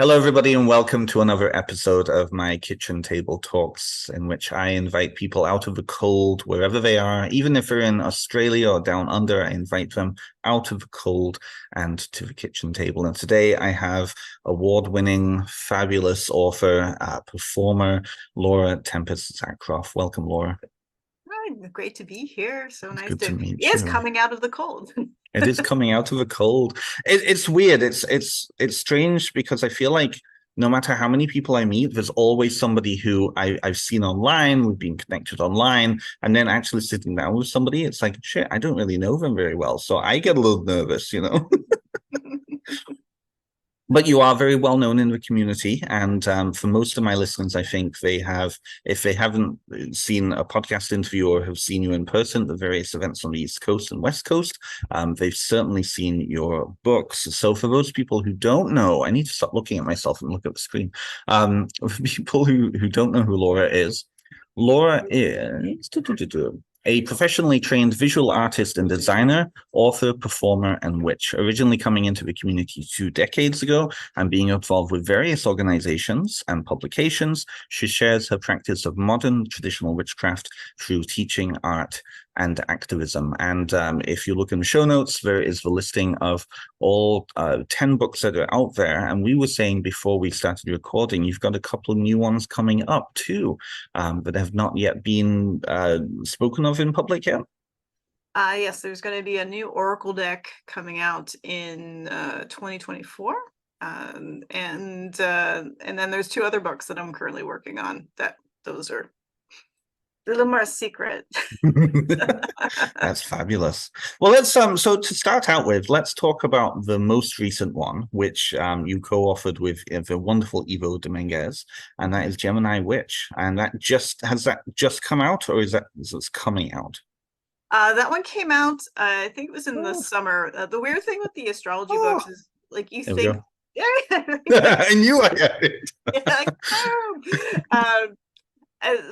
Hello, everybody, and welcome to another episode of my Kitchen Table Talks, in which I invite people out of the cold, wherever they are. Even if they're in Australia or down under, I invite them out of the cold and to the kitchen table. And today I have award-winning, fabulous author, performer, Laura Tempest Zakroff. Welcome, Laura. Hi, great to be here. So It's nice good to to meet Yes, you. coming out of the cold. It is coming out of the cold. It's weird. It's strange because I feel like no matter how many people I meet, there's always somebody who I've seen online, we've been connected online, and then actually sitting down with somebody, it's like, shit, I don't really know them very well. So I get a little nervous, you know? But you are very well known in the community, and for most of my listeners, I think they have, if they haven't seen a podcast interview or have seen you in person at the various events on the East Coast and West Coast, they've certainly seen your books. So for those people who don't know, I need to stop looking at myself and look at the screen. For people who don't know who Laura is a professionally trained visual artist and designer, author, performer, and witch, originally coming into the community 2 decades ago and being involved with various organizations and publications. She shares her practice of modern traditional witchcraft through teaching, art, and activism. And if you look in the show notes, there is the listing of all 10 books that are out there. And we were saying before we started recording, you've got a couple of new ones coming up too, that have not yet been spoken of in public yet. Yes, there's going to be a new Oracle deck coming out in 2024. And then there's two other books that I'm currently working on. Those are a little more secret. That's fabulous. Well, let's so to start out with, let's talk about the most recent one, which you co-authored with the wonderful Ivo Dominguez, and that is Gemini Witch. And that has that just come out, or is it's coming out? That one came out, I think it was in the summer. The weird thing with the astrology books is, like, you There we think, go. like, I knew I had it. yeah, like,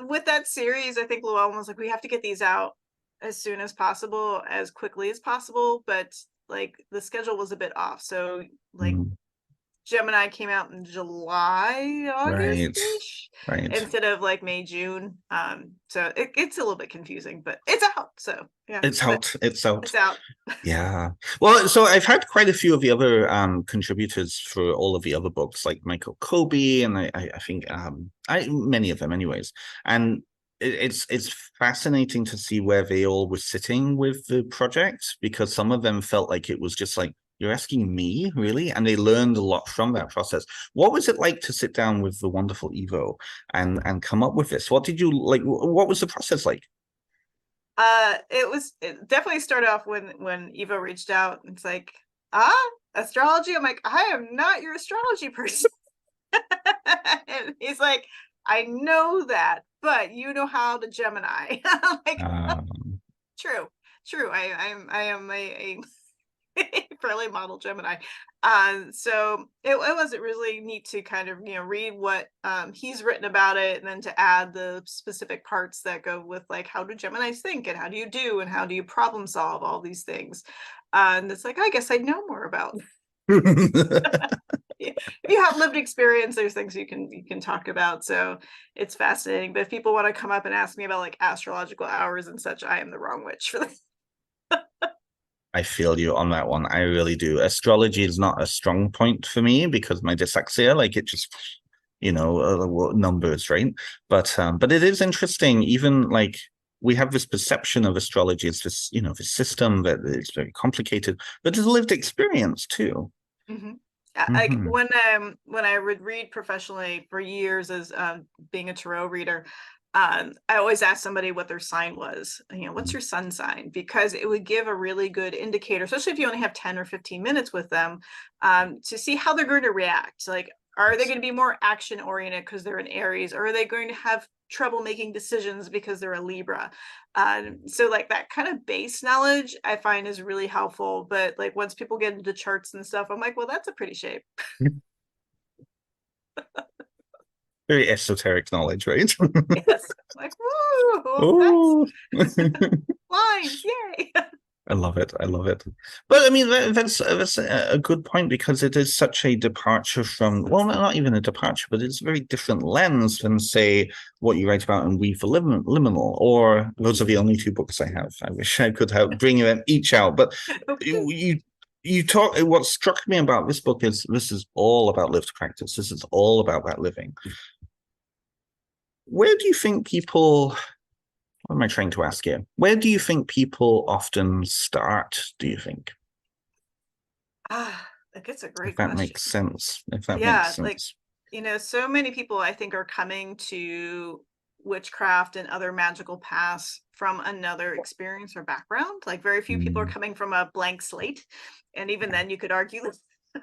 with that series, I think Llewellyn was like, we have to get these out as soon as possible, as quickly as possible, but like the schedule was a bit off. So like Gemini came out in July, Right, August-ish, right. instead of like May, June. So it's a little bit confusing, but it's out. So yeah, It's out. It's out. it's out. Yeah. Well, so I've had quite a few of the other contributors for all of the other books, like Michael Kobe, and I think many of them anyways. And it's fascinating to see where they all were sitting with the project, because some of them felt like it was just like, you're asking me, really? And they learned a lot from that process. What was it like to sit down with the wonderful Evo and come up with this? What did you like? What was the process like? It definitely started off when Evo reached out. It's like, astrology. I'm like, I am not your astrology person. And he's like, I know that, but you know how to Gemini. I'm like, true. I am a fairly model Gemini. So it wasn't really neat to kind of, read what he's written about it, and then to add the specific parts that go with, like, how do Geminis think, and how do you problem solve all these things. And it's like, I guess I know more about. If you have lived experience, there's things you can talk about. So it's fascinating. But if people want to come up and ask me about like astrological hours and such, I am the wrong witch for that. I feel you on that one. I really do. Astrology is not a strong point for me because my dyslexia, like, it just, numbers, right? But it is interesting. Even like, we have this perception of astrology as this, this system that is very complicated, but it's a lived experience too. Mm-hmm. Like when I would read professionally for years as being a tarot reader, I always asked somebody what their sign was. What's your sun sign? Because it would give a really good indicator, especially if you only have 10 or 15 minutes with them, to see how they're going to react. Like, are they going to be more action oriented because they're an Aries, or are they going to have trouble making decisions because they're a Libra? So like that kind of base knowledge I find is really helpful. But like once people get into charts and stuff, I'm like, well, that's a pretty shape. Very esoteric knowledge, right? Yes. Like, woo, Oh. that's lines, yay. I love it. I love it. But I mean, that's a good point, because it is such a departure from, well, not even a departure, but it's a very different lens than, say, what you write about in We for Liminal, or those are the only two books I have. I wish I could help bring them each out. But you talk, what struck me about this book is this is all about lived practice. This is all about that living. Where do you think people... What am I trying to ask here? Where do you think people often start, do you think? That's a great If that question. makes sense. If that Yeah, makes sense. like, so many people I think are coming to witchcraft and other magical paths from another experience or background. Like, very few people are coming from a blank slate. And even then you could argue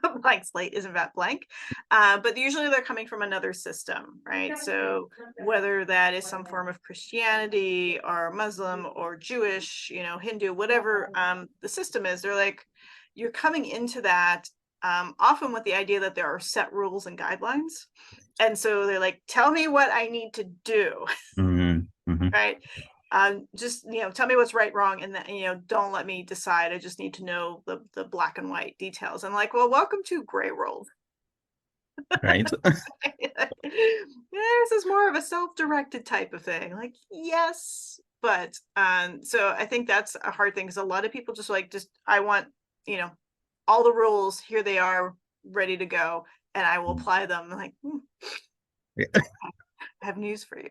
a blank slate isn't that blank. But usually they're coming from another system, right? So whether that is some form of Christianity or Muslim or Jewish, Hindu, whatever the system is, they're like, you're coming into that often with the idea that there are set rules and guidelines. And so they're like, tell me what I need to do. Right. Just, tell me what's right, wrong, and then, don't let me decide. I just need to know the black and white details. And like, well, welcome to gray world. Right. This is more of a self-directed type of thing. Like, yes, but so I think that's a hard thing, because a lot of people just I want, all the rules, here they are, ready to go, and I will apply them. I'm like, Yeah. I have news for you.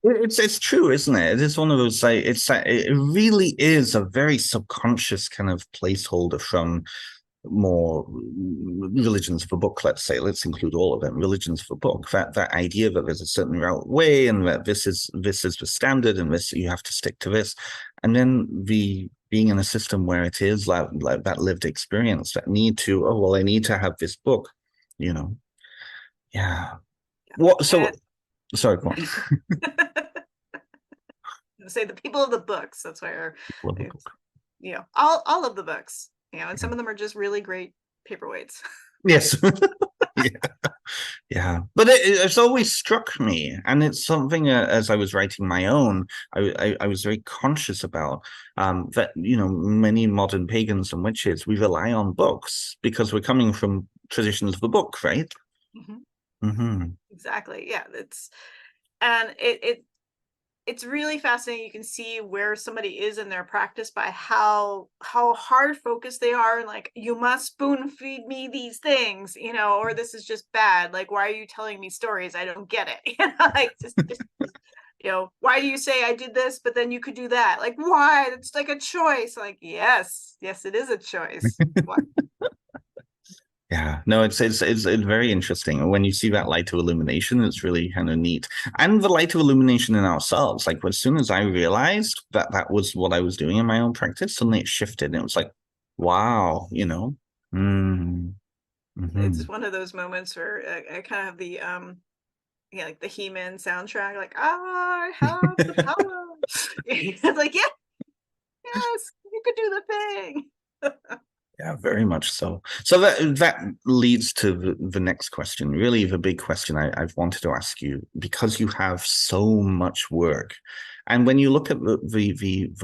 It's true, isn't it? It is one of those, like, it really is a very subconscious kind of placeholder from more religions of a book, let's say. Let's include all of them. Religions of a book. That idea that there's a certain right way, and that this is the standard, and this, you have to stick to this. And then being in a system where it is like that lived experience, that need to, oh well, I need to have this book, yeah. What? So sorry, go on. Say the people of the books. That's where, all of the books, and some of them are just really great paperweights. Yes. Yeah. But it's always struck me, and it's something, as I was writing my own, I was very conscious about, that, many modern pagans and witches, we rely on books because we're coming from traditions of the book, right? Exactly. Yeah. It's really fascinating. You can see where somebody is in their practice by how hard focused they are, and like, you must spoon feed me these things, or this is just bad. Like, why are you telling me stories? I don't get it. Like, just why do you say I did this, but then you could do that? Like, why? It's like a choice. Like, yes, it is a choice. Yeah, no, it's very interesting. When you see that light of illumination, it's really kind of neat. And the light of illumination in ourselves, like, as soon as I realized that that was what I was doing in my own practice, suddenly it shifted, and it was like, wow, It's one of those moments where I kind of have the like the He-Man soundtrack, like, I have the power. It's like, yes, you could do the thing. Yeah, very much so. So that leads to the next question, really the big question I've wanted to ask you, because you have so much work. And when you look at the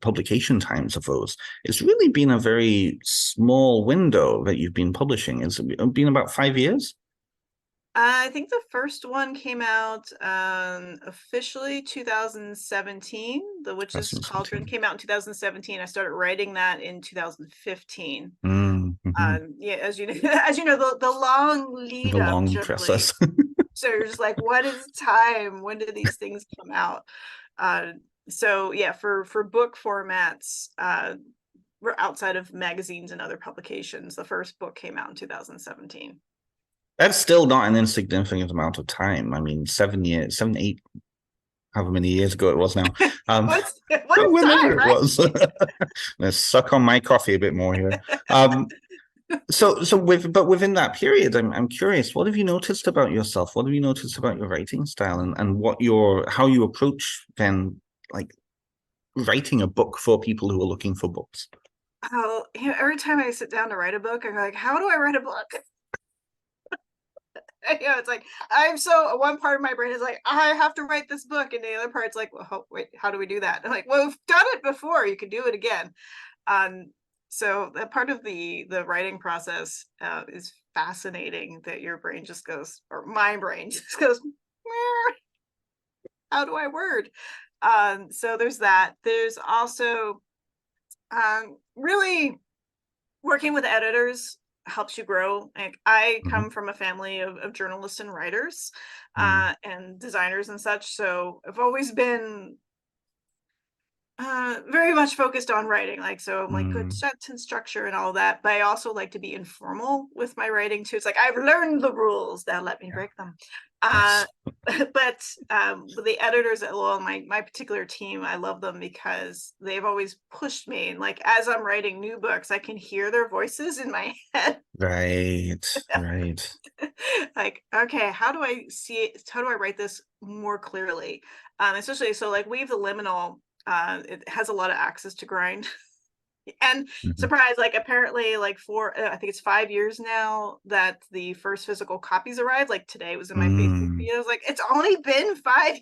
publication times of those, it's really been a very small window that you've been publishing. It's been about 5 years? I think the first one came out officially 2017. The Witches Couldron came out in 2017. I started writing that in 2015. Yeah, as you know, the long lead the up, long generally. process. So you're just like, what is time? When do these things come out? So yeah, for book formats, we're outside of magazines and other publications, the first book came out in 2017. That's still not an insignificant amount of time. I mean, 7 years, 7, 8, however many years ago it was now. What's whenever time, it was. Let's suck on my coffee a bit more here. But within that period, I'm curious, what have you noticed about yourself? What have you noticed about your writing style, and how you approach then, like, writing a book for people who are looking for books? Oh, every time I sit down to write a book, I'm like, how do I write a book? It's like one part of my brain is like, I have to write this book, and the other part's like, well, wait, how do we do that? I'm like, well, we've done it before, you can do it again. So that part of the writing process is fascinating, that your brain just goes, or my brain just goes, how do I word? So there's that. There's also really working with editors helps you grow. Like, I come from a family of journalists and writers and designers and such, so I've always been very much focused on writing, like, so I'm like good sentence structure and all that, but I also like to be informal with my writing too. It's like, I've learned the rules, now let me break them. Yes. But the editors at Lowell, my particular team, I love them because they've always pushed me, and like, as I'm writing new books, I can hear their voices in my head. Right. Like, okay, how do I see it, how do I write this more clearly? Especially, so like, Weave the Liminal, it has a lot of axes to grind. And surprise, like, apparently, like, I think it's 5 years now that the first physical copies arrived. Like, today was in my Facebook feed. I was like, it's only been 5.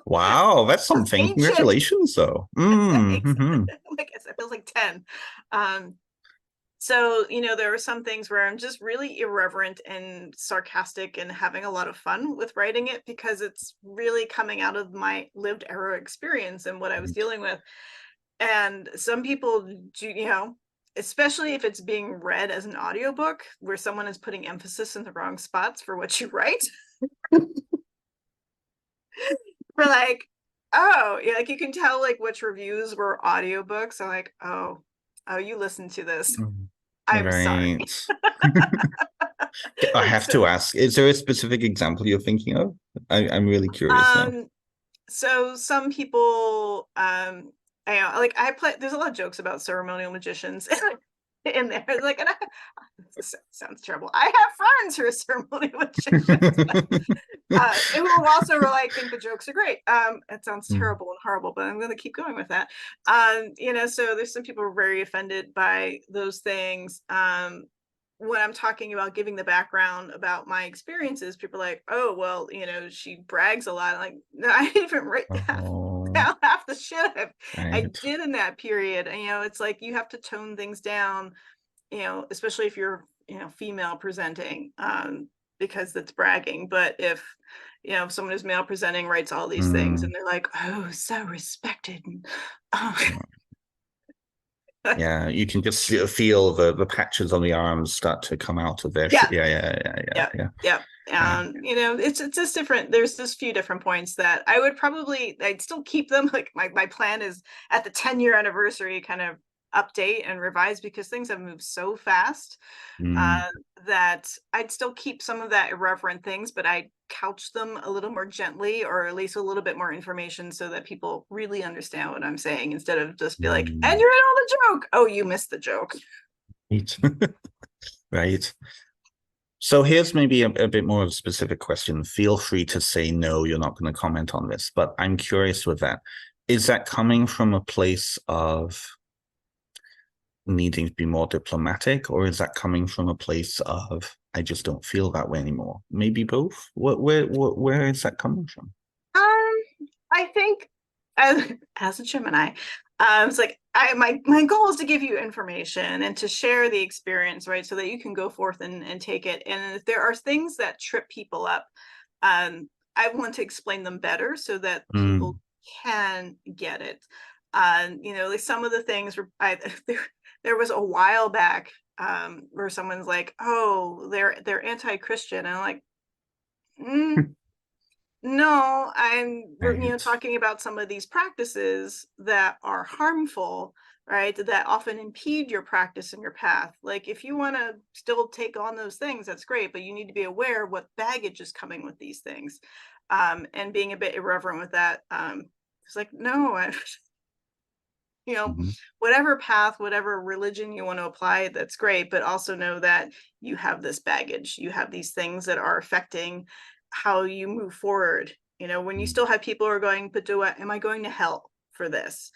Wow, that's something. Ancient. Congratulations, though. Like, it feels like 10. So, there are some things where I'm just really irreverent and sarcastic and having a lot of fun with writing it, because it's really coming out of my lived era experience and what I was dealing with. And some people do, especially if it's being read as an audiobook where someone is putting emphasis in the wrong spots for what you write. For like, oh, yeah, like, you can tell like which reviews were audiobooks. I'm like, oh, you listened to this. I'm sorry. I have to ask, is there a specific example you're thinking of? I'm really curious now. So some people, I play, there's a lot of jokes about ceremonial magicians in there. Like, and this sounds terrible. I have friends who are ceremonial magicians. Who also like think the jokes are great. It sounds terrible and horrible, but I'm going to keep going with that. So there's some people who are very offended by those things. When I'm talking about giving the background about my experiences, people are like, oh, well, she brags a lot. I'm like, no, I didn't even write down half the shit I did in that period. It's like, you have to tone things down, especially if you're, female presenting, because that's bragging. But if someone who's male presenting writes all these things and they're like, oh, so respected, and, yeah, you can just feel the patches on the arms start to come out of their yeah. It's just different. There's just few different points that I'd still keep them. Like, my plan is at the 10-year anniversary kind of update and revise, because things have moved so fast that I'd still keep some of that irreverent things, but I couch them a little more gently, or at least a little bit more information, so that people really understand what I'm saying, instead of just be like, and you're in on the joke. Oh, you missed the joke. Right. So here's maybe a bit more of a specific question. Feel free to say no, you're not going to comment on this, but I'm curious with that. Is that coming from a place of needing to be more diplomatic, or is that coming from a place of, I just don't feel that way anymore? Maybe both. Where is that coming from? I think as a Gemini, it's like, my goal is to give you information and to share the experience, right? So that you can go forth and take it. And if there are things that trip people up, I want to explain them better so that people can get it. Like, some of the things there was a while back where someone's like, oh, they're anti-Christian, and I'm like, no, I'm talking about some of these practices that are harmful, right? That often impede your practice and your path. Like, if you want to still take on those things, that's great, but you need to be aware of what baggage is coming with these things, and being a bit irreverent with that. It's like, no, whatever path, whatever religion you want to apply, that's great, but also know that you have this baggage, you have these things that are affecting how you move forward. When you still have people who are going, but am I going to hell for this?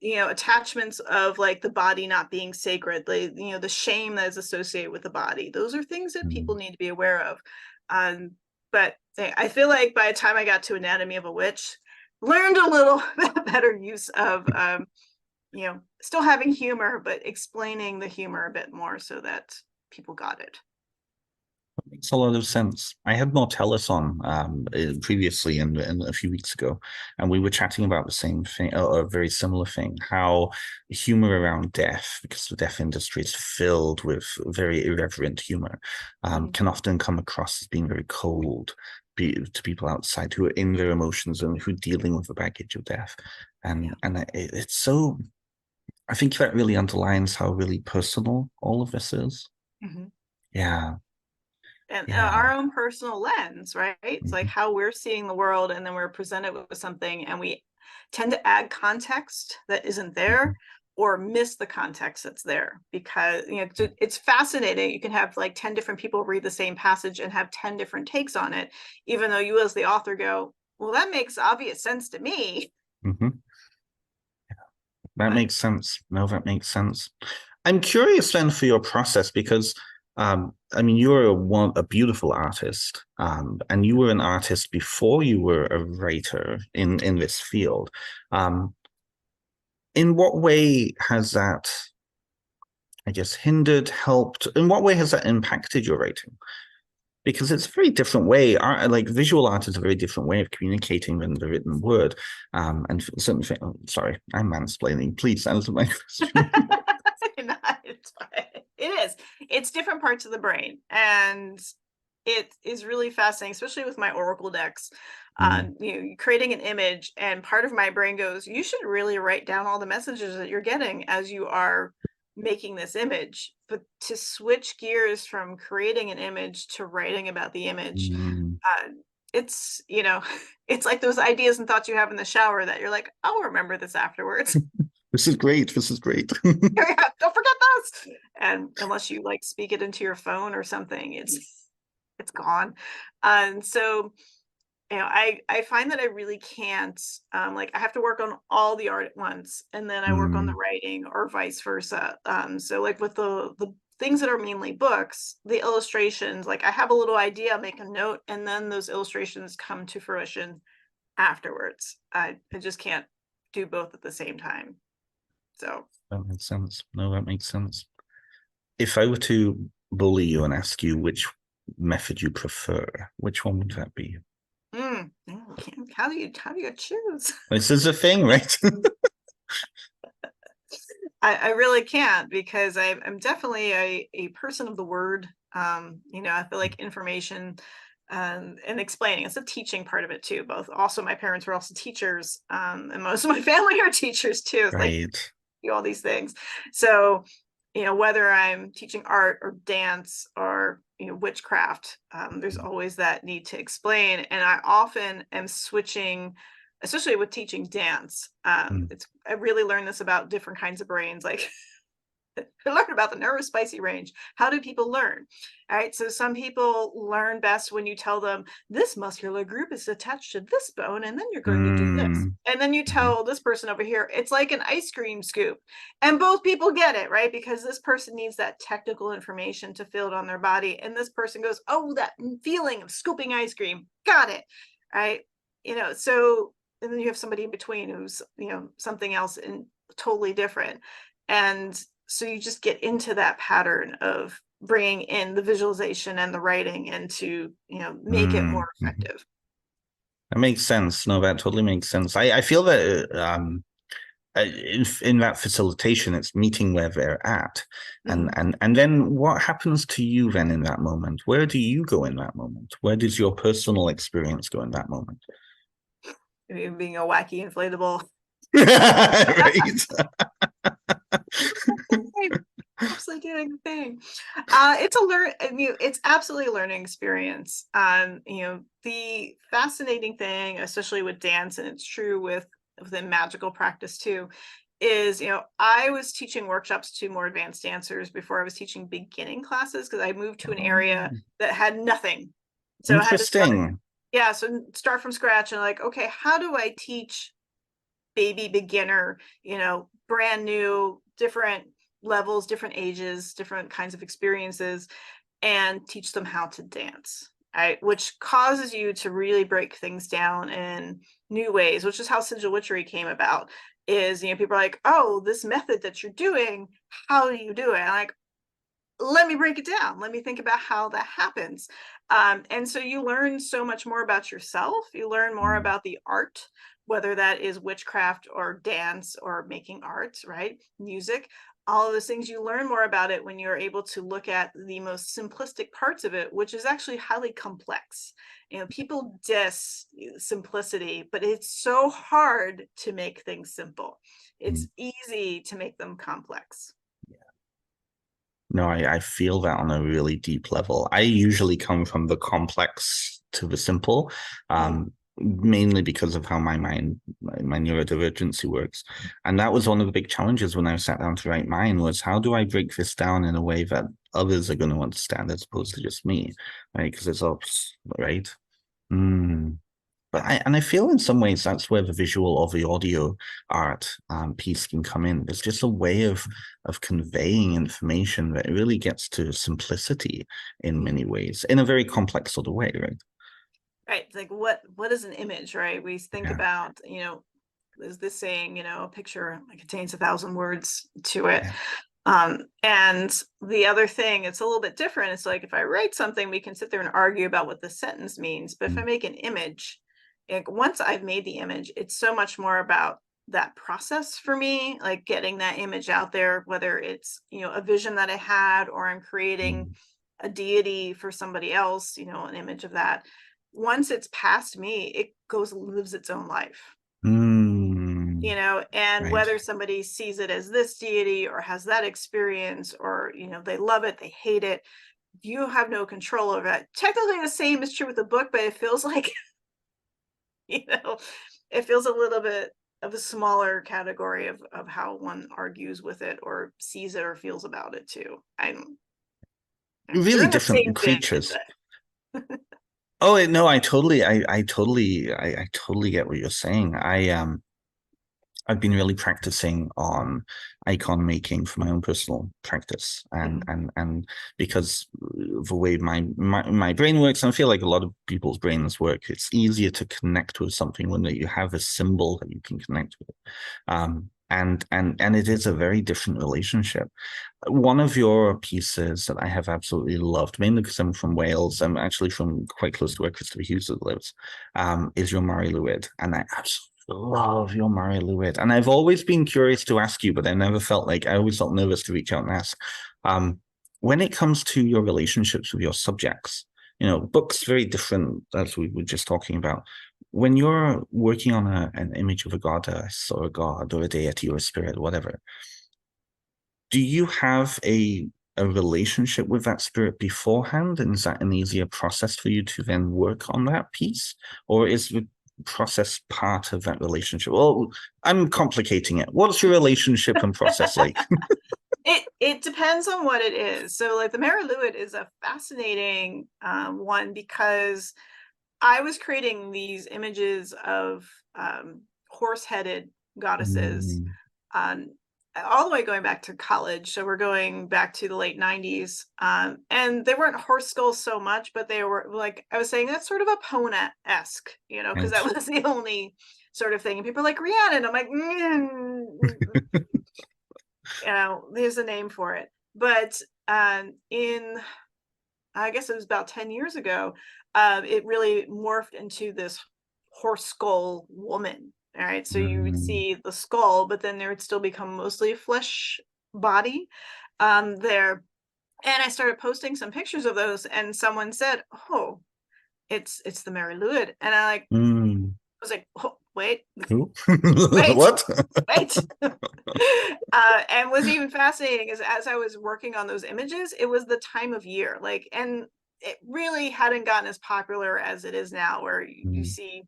attachments of like the body not being sacred, the shame that is associated with the body. Those are things that people need to be aware of. But I feel like by the time I got to Anatomy of a Witch, learned a little better use of, still having humor, but explaining the humor a bit more so that people got it. Makes a lot of sense. I had Mortellus on previously and a few weeks ago, and we were chatting about the same thing, a very similar thing, how humor around death, because the death industry is filled with very irreverent humor, can often come across as being very cold to people outside who are in their emotions and who are dealing with the baggage of death. And it's so, I think that really underlines how really personal all of this is. Yeah. And our own personal lens, right? It's like how we're seeing the world, and then we're presented with something, and we tend to add context that isn't there, or miss the context that's there, because it's fascinating. You can have like 10 different people read the same passage and have 10 different takes on it, even though you as the author go, well, that makes obvious sense to me. That makes sense. No, that makes sense. I'm curious then for your process, because I mean, you're a beautiful artist, and you were an artist before you were a writer in this field. In what way has that, I guess, hindered, helped? In what way has that impacted your writing? Because it's a very different way. Like visual art is a very different way of communicating than the written word. And certain things. Oh, sorry, I'm mansplaining. Please answer my question. No, it's fine. It is. It's different parts of the brain, and it is really fascinating, especially with my oracle decks. Creating an image, and part of my brain goes, you should really write down all the messages that you're getting as you are making this image. But to switch gears from creating an image to writing about the image, it's it's like those ideas and thoughts you have in the shower that you're like, I'll remember this afterwards. This is great. This is great. Don't forget this. And unless you like speak it into your phone or something, it's gone. And so I find that I really can't, like I have to work on all the art at once, and then I work on the writing, or vice versa. So like with the things that are mainly books, the illustrations, like I have a little idea, make a note, and then those illustrations come to fruition afterwards. I just can't do both at the same time. So that makes sense. No, that makes sense. If I were to bully you and ask you which method you prefer, which one would that be? How do you choose? This is a thing, right? I really can't, because I'm definitely a person of the word. I feel like information and explaining, it's a teaching part of it too. Both, also my parents were also teachers, and most of my family are teachers too. It's right. Like all these things. So whether I'm teaching art or dance or witchcraft, there's always that need to explain, and I often am switching, especially with teaching dance. I really learned this about different kinds of brains. Like I learned about the neurospicy range. How do people learn? All right. So some people learn best when you tell them this muscular group is attached to this bone, and then you're going to do this. And then you tell this person over here, it's like an ice cream scoop. And both people get it, right? Because this person needs that technical information to feel it on their body. And this person goes, oh, that feeling of scooping ice cream. Got it. Right. So, and then you have somebody in between who's, something else and totally different. And so you just get into that pattern of bringing in the visualization and the writing, and to make it more effective. That makes sense. No, that totally makes sense. I feel that in that facilitation, it's meeting where they're at, and then what happens to you then in that moment? Where do you go in that moment? Where does your personal experience go in that moment? Being a wacky inflatable. Right. Absolutely doing the thing. It's absolutely a learning experience. The fascinating thing, especially with dance, and it's true within magical practice too, is I was teaching workshops to more advanced dancers before I was teaching beginning classes, because I moved to an area that had nothing. So interesting. so start from scratch, and like, okay, how do I teach baby beginner, brand new, different levels, different ages, different kinds of experiences, and teach them how to dance. Right, which causes you to really break things down in new ways, which is how Sigil Witchery came about. Is, people are like, oh, this method that you're doing, how do you do it? And like, let me break it down. Let me think about how that happens. And so you learn so much more about yourself. You learn more about the art, whether that is witchcraft or dance or making art, right? Music, all of those things. You learn more about it when you're able to look at the most simplistic parts of it, which is actually highly complex. People diss simplicity, but it's so hard to make things simple. It's easy to make them complex. No, I feel that on a really deep level. I usually come from the complex to the simple, mainly because of how my mind, my neurodivergency works. And that was one of the big challenges when I sat down to write mine, was how do I break this down in a way that others are going to understand as opposed to just me, right? Because it's all, right? But I feel in some ways that's where the visual or the audio art piece can come in. It's just a way of conveying information that really gets to simplicity in many ways, in a very complex sort of way, right? Right. It's like what is an image, right? We think about, there's this saying, a picture contains 1,000 words to it. And the other thing, it's a little bit different. It's like if I write something, we can sit there and argue about what the sentence means. But if I make an image, once I've made the image, it's so much more about that process for me, like getting that image out there, whether it's, a vision that I had, or I'm creating a deity for somebody else, an image of that. Once it's past me, it lives its own life. And right. Whether somebody sees it as this deity or has that experience, or, they love it, they hate it, you have no control over that. Technically the same is true with the book, but it feels like, it feels a little bit of a smaller category of how one argues with it or sees it or feels about it too. I'm really different creatures. Oh no, I totally get what you're saying. I've been really practicing on icon making for my own personal practice, and because the way my brain works, and I feel like a lot of people's brains work, it's easier to connect with something when you have a symbol that you can connect with, and it is a very different relationship. One of your pieces that I have absolutely loved, mainly because I'm from Wales, I'm actually from quite close to where Christopher Hughes lives, is your Mari Lwyd, and I absolutely love your Mari Lwyd. And I've always been curious to ask you, but I always felt nervous to reach out and ask. When it comes to your relationships with your subjects, books very different, as we were just talking about. When you're working on an image of a goddess or a god or a deity or a spirit, whatever, do you have a relationship with that spirit beforehand? And is that an easier process for you to then work on that piece? Or is the process part of that relationship? Well, I'm complicating it. What's your relationship and process like? It depends on what it is. So like the Mari Lwyd is a fascinating one, because I was creating these images of horse-headed goddesses all the way going back to college. So we're going back to the late 90s. And they weren't horse skulls so much, but they were, like I was saying, that's sort of Epona-esque, because that was the only sort of thing. And people are like, Rhiannon, and I'm like, there's a name for it. But I guess it was about 10 years ago, it really morphed into this horse skull woman. All right. So you would see the skull, but then there would still become mostly a flesh body there. And I started posting some pictures of those, and someone said, oh, it's the Mari Lwyd. And I was like, oh, wait, what? Wait. And what's even fascinating is, as I was working on those images, it was the time of year, and it really hadn't gotten as popular as it is now, where you see,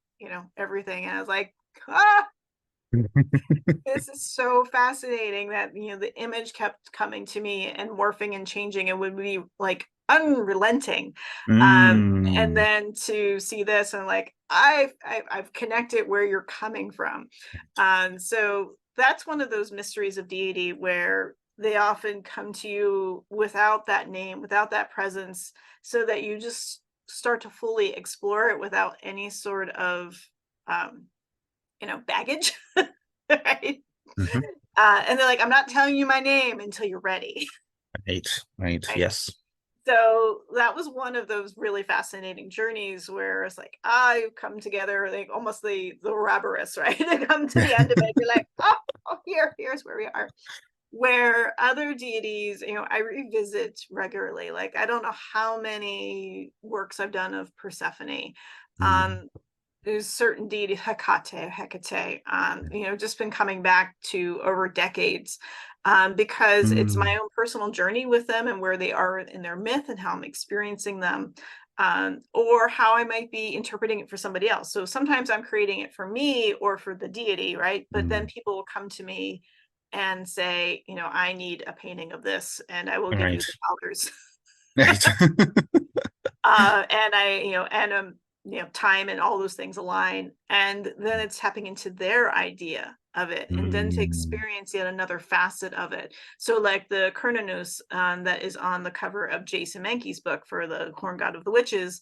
everything. And I was like, this is so fascinating that, the image kept coming to me and morphing and changing. It would be like unrelenting. And then to see this and like, I've connected where you're coming from. So that's one of those mysteries of deity where they often come to you without that name, without that presence, so that you just start to fully explore it without any sort of baggage. Right. And they're like, I'm not telling you my name until you're ready. Right. Yes. So that was one of those really fascinating journeys where it's like, you come together, like almost the Ouroboros, right? They come to the end of it, you're like, here's where we are. Where other deities, I revisit regularly. Like, I don't know how many works I've done of Persephone. There's certain deity, Hecate, just been coming back to over decades, because it's my own personal journey with them and where they are in their myth and how I'm experiencing them, or how I might be interpreting it for somebody else. So sometimes I'm creating it for me or for the deity, right? But then people will come to me and say, I need a painting of this, and I will give you the colors. Right. And time and all those things align, and then it's tapping into their idea of it, and then to experience yet another facet of it. So like the Cernunnos that is on the cover of Jason Mankey's book for the Corn God of the Witches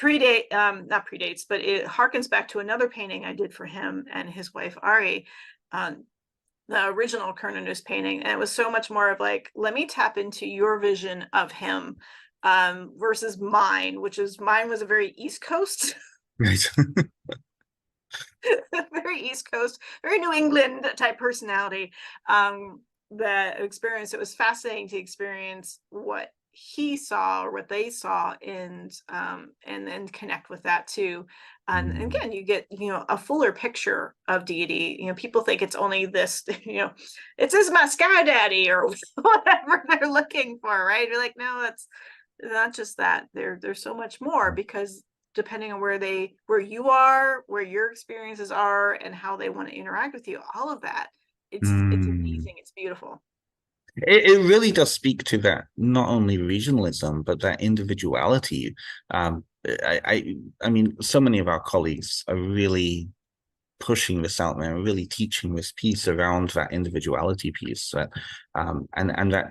not predates, but it harkens back to another painting I did for him and his wife Ari, the original Cernunnos painting. And it was so much more of like, let me tap into your vision of him, versus mine, mine was a very East Coast, Right. very East Coast, very New England type personality. That experience, it was fascinating to experience what he saw or what they saw, and then connect with that too. And again, you get a fuller picture of deity. People think it's only this, it's his mascara daddy or whatever they're looking for, right? You're like, no, that's not just that. There's so much more, because depending on where you are, where your experiences are, and how they want to interact with you, all of that, it's amazing. It's beautiful. It really does speak to that, not only regionalism, but that individuality. I mean, so many of our colleagues are really pushing this out there, really teaching this piece around that individuality piece, and that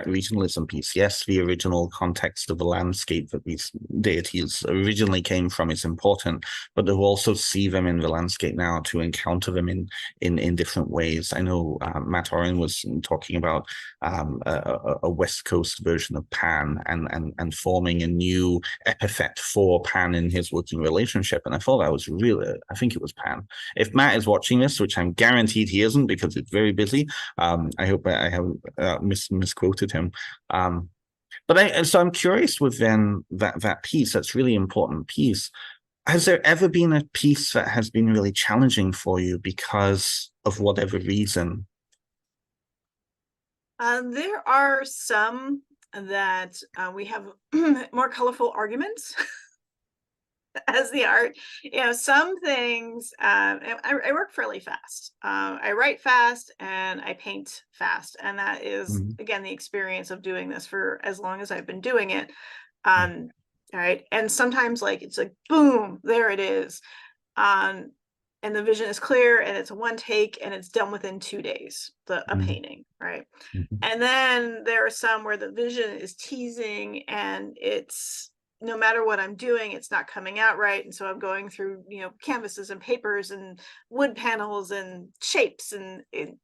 regionalism piece. Yes, the original context of the landscape that these deities originally came from is important, but to also see them in the landscape now, to encounter them in different ways. I know Matt Oren was talking about a West Coast version of Pan, and forming a new epithet for Pan in his working relationship, and I thought that was really, I think it was Pan. If Matt is watching this, which I'm guaranteed he isn't because it's very busy, I hope I have misquoted him. So I'm curious with then that piece, that's really important piece. Has there ever been a piece that has been really challenging for you because of whatever reason? There are some that we have more colorful arguments as the art. Some things, I work fairly fast. I write fast and I paint fast, and that is again the experience of doing this for as long as I've been doing it. All right, and sometimes like it's like boom, there it is, and the vision is clear, and it's a one take, and it's done within 2 days, a painting, right? And then there are some where the vision is teasing, and it's, no matter what I'm doing, it's not coming out right. And so I'm going through, canvases and papers and wood panels and shapes, and and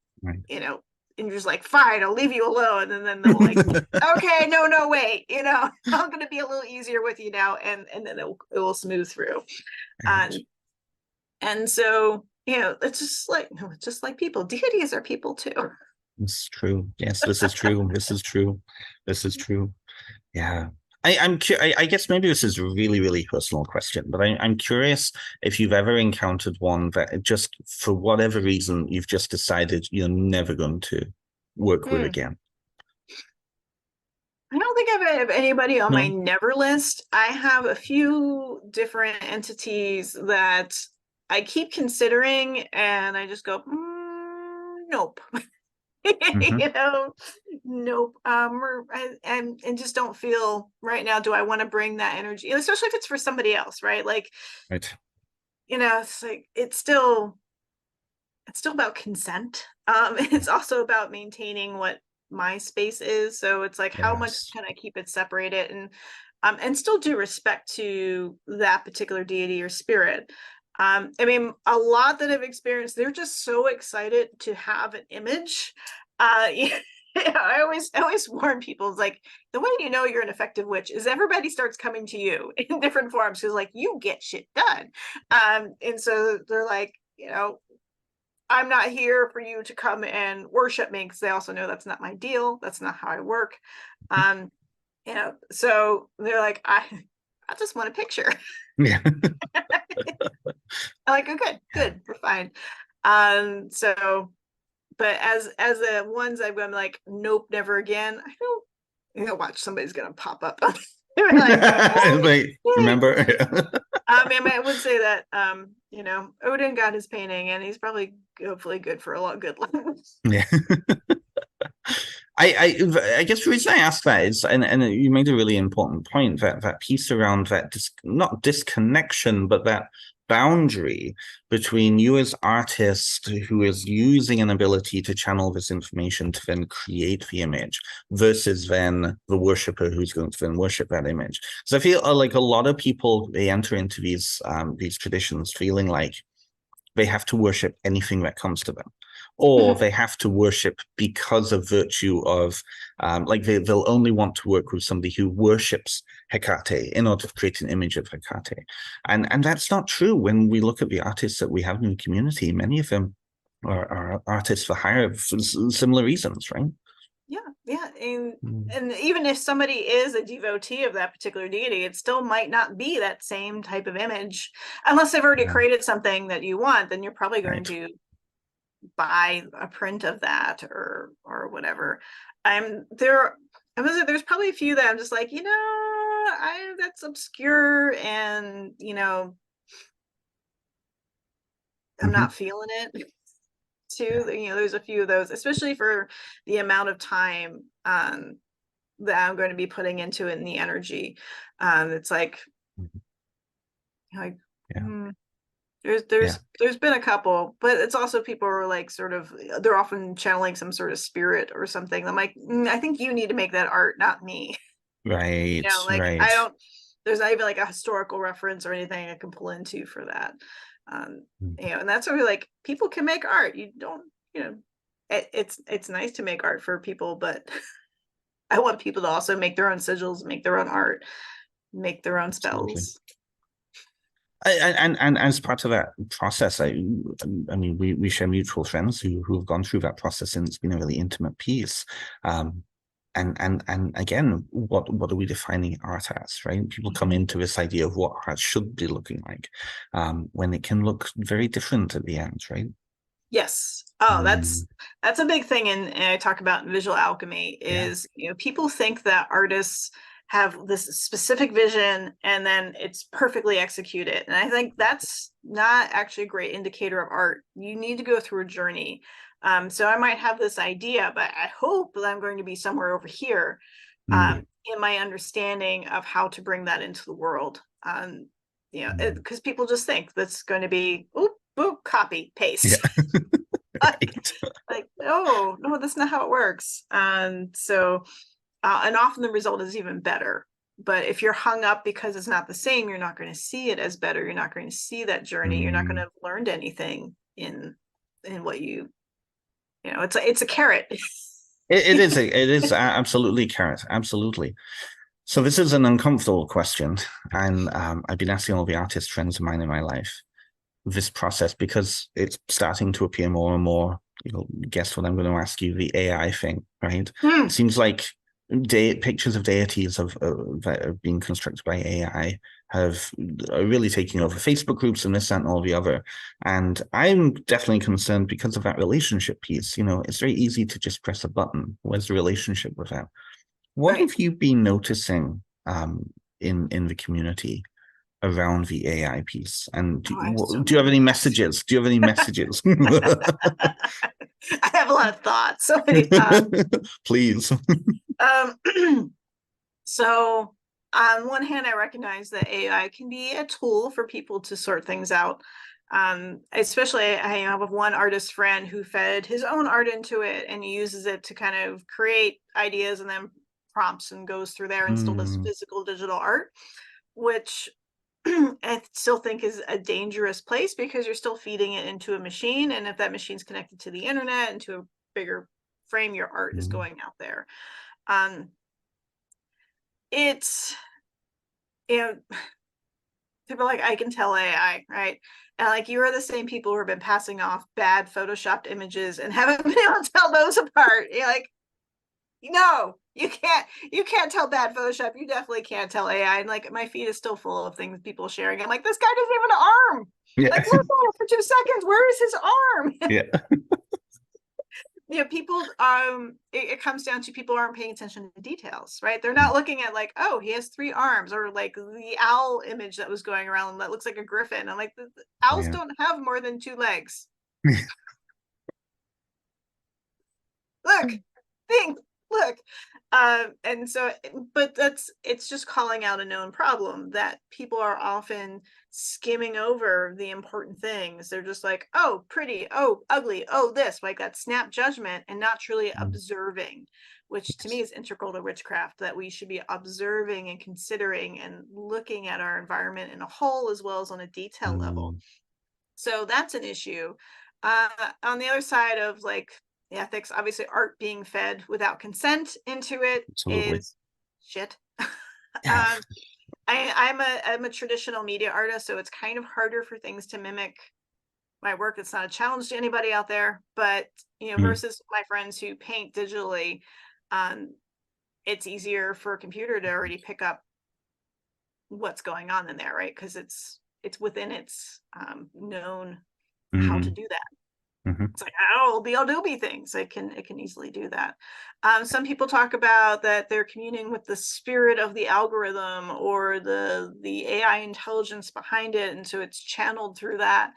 you're just like, fine, I'll leave you alone. And then they'll like, okay, no, wait, I'm going to be a little easier with you now. And then it will smooth through. And so, it's just like people. Deities are people too. It's true. Yes, this is true. This is true. This is true. Yeah. I guess maybe this is a really, really personal question, but I'm curious if you've ever encountered one that just, for whatever reason, you've just decided you're never going to work with again. I don't think I have anybody on my never list. I have a few different entities that I keep considering, and I just go, nope. You know, nope. And just don't feel right now, do I want to bring that energy, especially if it's for somebody else, right? Like, Right. you know, it's like, it's still about consent. It's also about maintaining what my space is. So it's like, how much Yes. can I keep it separated, and still do respect to that particular deity or spirit. I mean, a lot that I've experienced, they're just so excited to have an image. Yeah, I always warn people, it's like, the way you know you're an effective witch is everybody starts coming to you in different forms, because like, you get shit done. And so they're like, you know, I'm not here for you to come and worship me, because they also know that's not my deal. That's not how I work. You know, so they're like, I just want a picture. Yeah. I'm like, oh, good, we're fine. So, but as the ones I'm like, nope, never again. I don't, you know, watch, somebody's gonna pop up. Like, Like, remember? I mean, I would say that, you know, Odin got his painting, and he's probably hopefully good for a lot of good lives. Yeah. I guess the reason I ask that is, and you made a really important point, that piece around that not disconnection, but that boundary between you as artist who is using an ability to channel this information to then create the image, versus then the worshipper who's going to then worship that image. So I feel like a lot of people, they enter into these traditions feeling like they have to worship anything that comes to them, or they have to worship because of virtue of, like they'll only want to work with somebody who worships Hecate in order to create an image of Hecate. And that's not true. When we look at the artists that we have in the community, many of them are artists for hire for similar reasons, right? Yeah. And even if somebody is a devotee of that particular deity, it still might not be that same type of image, unless they've already created something that you want. Then you're probably going to buy a print of that, or whatever. There's probably a few that I'm just like, you know, that's obscure, and you know, I'm not feeling it too. You know, there's a few of those, especially for the amount of time that I'm going to be putting into it, and the energy. It's like, Yeah. there's been a couple, but it's also people are like, sort of, they're often channeling some sort of spirit or something. I'm like, I think you need to make that art, not me. Right. You know, like, Right. I don't, there's not even like a historical reference or anything I can pull into for that. You know, and that's where, like, people can make art. You don't, you know, it's nice to make art for people, but I want people to also make their own sigils, make their own art, make their own spells. And as part of that process, I mean, we share mutual friends who have gone through that process, and it's been a really intimate piece. And again, what are we defining art as, right? People come into this idea of what art should be looking like, when it can look very different at the end, right? Yes. Oh, that's a big thing, and I talk about in visual alchemy is, you know, people think that artists have this specific vision and then it's perfectly executed. And I think that's not actually a great indicator of art. You need to go through a journey. So I might have this idea, but I hope that I'm going to be somewhere over here in my understanding of how to bring that into the world. You know, because people just think that's going to be, oop, boop, copy, paste. Like, oh, no, that's not how it works. So, and often the result is even better. But if you're hung up because it's not the same, you're not going to see it as better. You're not going to see that journey. You're not going to have learned anything in what you know. It's a carrot. It is absolutely carrot, absolutely. So this is an uncomfortable question, and I've been asking all the artist friends of mine in my life this process, because it's starting to appear more and more. You'll guess what I'm going to ask you, the AI thing, right? It seems like pictures of deities that have been constructed by AI are really taking over Facebook groups and this, that, and all the other. And I'm definitely concerned because of that relationship piece. You know, it's very easy to just press a button. Where's the relationship with that? What have you been noticing in the community around the AI piece? And do you have any messages? Do you have any messages? I have a lot of thoughts. So, Please. So on one hand, I recognize that AI can be a tool for people to sort things out. Especially I have one artist friend who fed his own art into it and he uses it to kind of create ideas and then prompts and goes through there and still does physical digital art, which I still think is a dangerous place because you're still feeding it into a machine. And if that machine's connected to the internet and to a bigger frame, your art is going out there. It's, people are like, I can tell AI, right? And like, you are the same people who have been passing off bad photoshopped images and haven't been able to tell those apart. You're like, no, you can't tell bad Photoshop. You definitely can't tell AI. And like, my feed is still full of things people sharing. I'm like, this guy doesn't have an arm. Yeah. Like, look at it for 2 seconds. Where is his arm? Yeah. People, it comes down to people aren't paying attention to details, right? They're not looking at like, oh, he has 3 arms, or like the owl image that was going around that looks like a griffin. I'm like, the owls don't have more than 2 legs. Look, think, look. And so, but it's just calling out a known problem that people are often skimming over the important things. They're just like, oh, pretty, oh, ugly, oh, this, like that snap judgment, and not truly observing, which to me is integral to witchcraft, that we should be observing and considering and looking at our environment in a whole as well as on a detail level. So that's an issue. On the other side of like the ethics, obviously art being fed without consent into it is shit. I'm a traditional media artist, so it's kind of harder for things to mimic my work. It's not a challenge to anybody out there, but versus my friends who paint digitally, it's easier for a computer to already pick up what's going on in there, right? Because it's within its known how to do that. It's like, oh, the Adobe things, it can easily do that. Some people talk about that they're communing with the spirit of the algorithm or the AI intelligence behind it, and so it's channeled through that.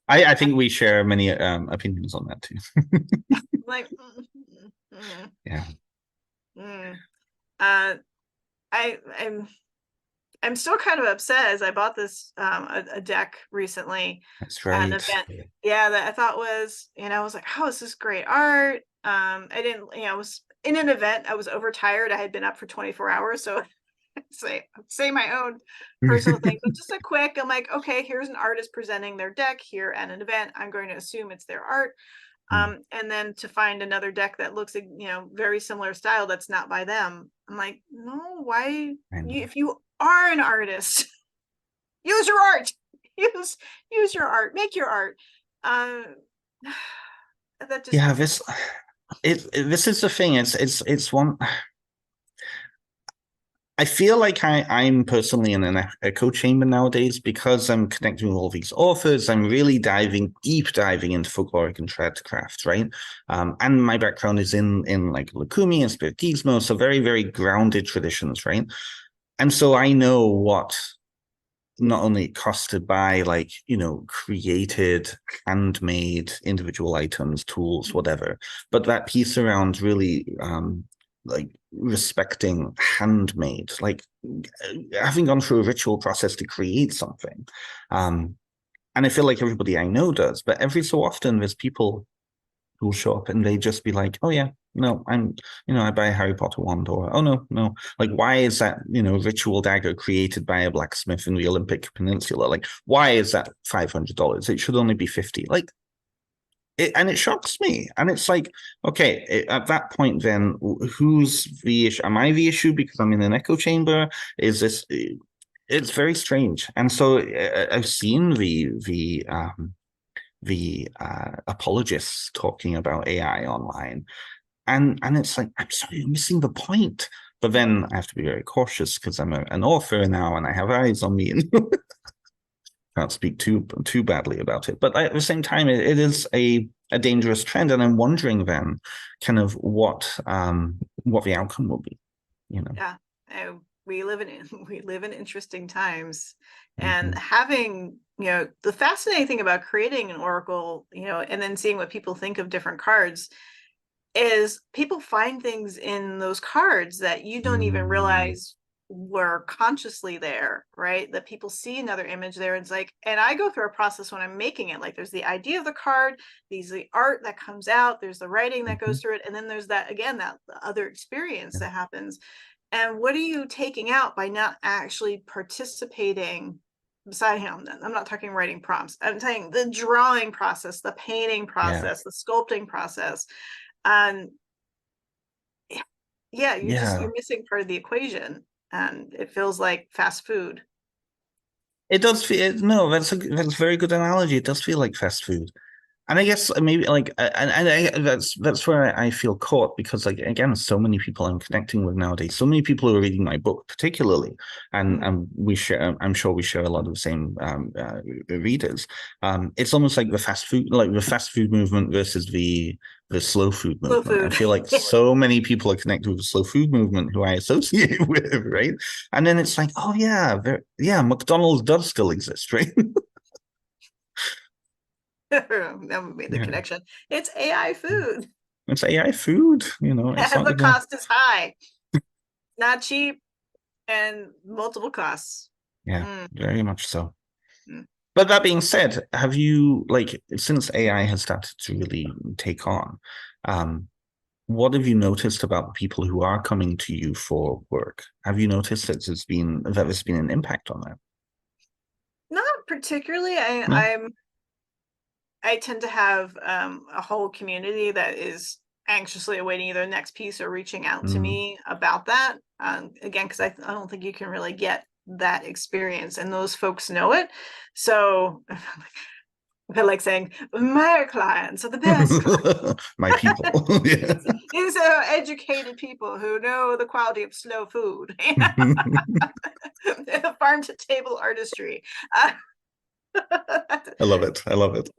I think we share many opinions on that too. Like, yeah. I'm still kind of upset as I bought this a deck recently. That's right. An event, that I thought was, I was like, oh, this is great art. I didn't, I was in an event. I was overtired. I had been up for 24 hours, so say my own personal thing, but just a quick. I'm like, okay, here's an artist presenting their deck here at an event. I'm going to assume it's their art. And then to find another deck that looks, very similar style that's not by them. I'm like, no, why? If you are an artist, use your art. Use your art. Make your art. That just this is the thing. It's one. I feel like I'm personally in an echo chamber nowadays because I'm connecting with all these authors. I'm really deep diving into folkloric and tradecraft, right? And my background is in like Lukumi and Spiritismo, so very, very grounded traditions, right? And so I know what not only it costs to buy, like, created, handmade individual items, tools, whatever, but that piece around really like respecting handmade, like having gone through a ritual process to create something. And I feel like everybody I know does, but every so often there's people who'll show up and they just be like, oh yeah, no, I buy a Harry Potter wand, or, oh no. Like, why is that, ritual dagger created by a blacksmith in the Olympic Peninsula? Like, why is that $500? It should only be 50. Like, and it shocks me. And it's like, okay, at that point, then who's the issue? Am I the issue because I'm in an echo chamber? Is this? It's very strange. And so I've seen the apologists talking about AI online, and it's like, I'm sorry, you're missing the point. But then I have to be very cautious because I'm an author now and I have eyes on me, and can't speak too badly about it. But at the same time, it is a dangerous trend, and I'm wondering then kind of what the outcome will be. Yeah. we live in interesting times, and Mhm. having, the fascinating thing about creating an oracle, and then seeing what people think of different cards, is people find things in those cards that you don't even Mm. realize were consciously there, right? That people see another image there. It's like, and I go through a process when I'm making it. Like, there's the idea of the card, there's the art that comes out, there's the writing that Mhm. goes through it, and then there's that, again, that other experience Yeah. that happens. And what are you taking out by not actually participating beside him? I'm not talking writing prompts. I'm saying the drawing process, the painting Yeah. process, the sculpting process. And yeah, Yeah. you're missing part of the equation, and it feels like fast food. It does feel, no, that's a very good analogy. It does feel like fast food. And I guess maybe like, that's where I feel caught, because like again, so many people I'm connecting with nowadays, so many people who are reading my book, particularly, and Mhm. we share. I'm sure we share a lot of the same readers. It's almost like the fast food movement versus the slow food Slow movement. I food. feel like so many people are connected with the slow food movement who I associate with, right? And then it's like, oh yeah, yeah, McDonald's does still exist, right? Never made the Yeah. connection. It's AI food. It's AI food, it's And not the gonna, cost is high, not cheap, and multiple costs. yeah, Mm, very much so. mm. But that being said, have you, like, since AI has started to really take on, um, what have you noticed about the people who are coming to you for work? Have you noticed that there's been an impact on that? Not particularly. No? I tend to have a whole community that is anxiously awaiting either the next piece or reaching out to Mm. me about that. Again, because I don't think you can really get that experience, and those folks know it. So I feel like saying, my clients are the best My people. Yeah. clients. These are educated people who know the quality of slow food, farm to table artistry. I love it. I love it.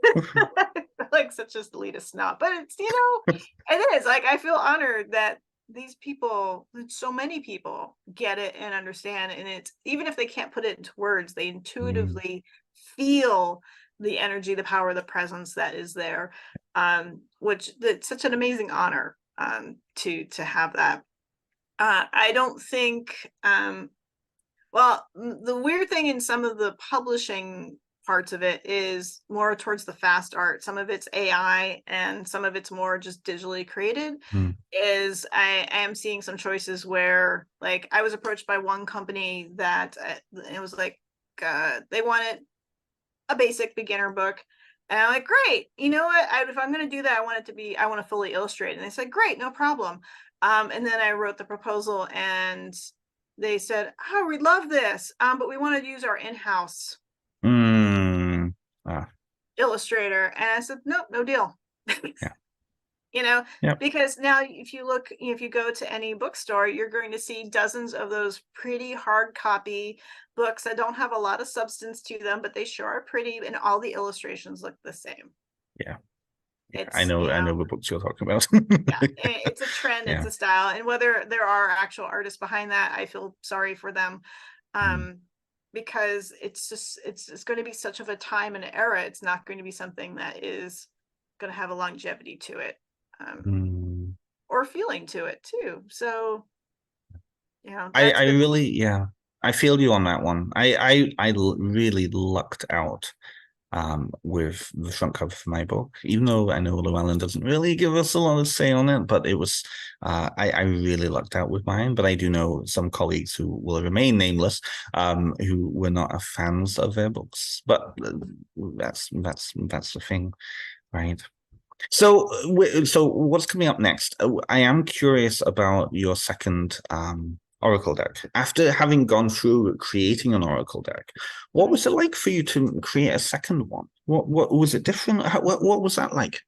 Like such a elitist snob, but it's, it is like, I feel honored that these people, so many people get it and understand, and it's, even if they can't put it into words, they Mm. intuitively feel the energy, the power, the presence that is there. Which that's such an amazing honor, to have that. I don't think, well, the weird thing in some of the publishing parts of it is more towards the fast art. Some of it's AI and some of it's more just digitally created. Mm. Is I am seeing some choices where, like, I was approached by one company that, it was like, they wanted a basic beginner book. And I'm like, great. You know what? If I'm going to do that, I want to fully illustrate. And they said, great, no problem. And then I wrote the proposal, and they said, oh, we love this. But we want to use our in-house Mm. Ah, illustrator. And I said, nope, no deal. yeah. you know, Yep. because now if you go to any bookstore, you're going to see dozens of those pretty hard copy books that don't have a lot of substance to them, but they sure are pretty, and all the illustrations look the same. Yeah. Yeah. I It's, know. I know the books you're talking about. yeah, it's a trend, it's Yeah. a style, and whether there are actual artists behind that, I feel sorry for them. Mm. um because it's going to be such of a time and era. It's not going to be something that is going to have a longevity to it, um Mm. or feeling to it too. So I that's I been. really, yeah, I feel you on that one. Really lucked out with the front cover for my book, even though I know Llewellyn doesn't really give us a lot of say on it, but it was I really lucked out with mine. But I do know some colleagues who will remain nameless, who were not fans of their books. But that's the thing, right? So, so what's coming up next? I am curious about your second Oracle deck. After having gone through creating an Oracle deck, what was it like for you to create a second one? What was it different? What was that like?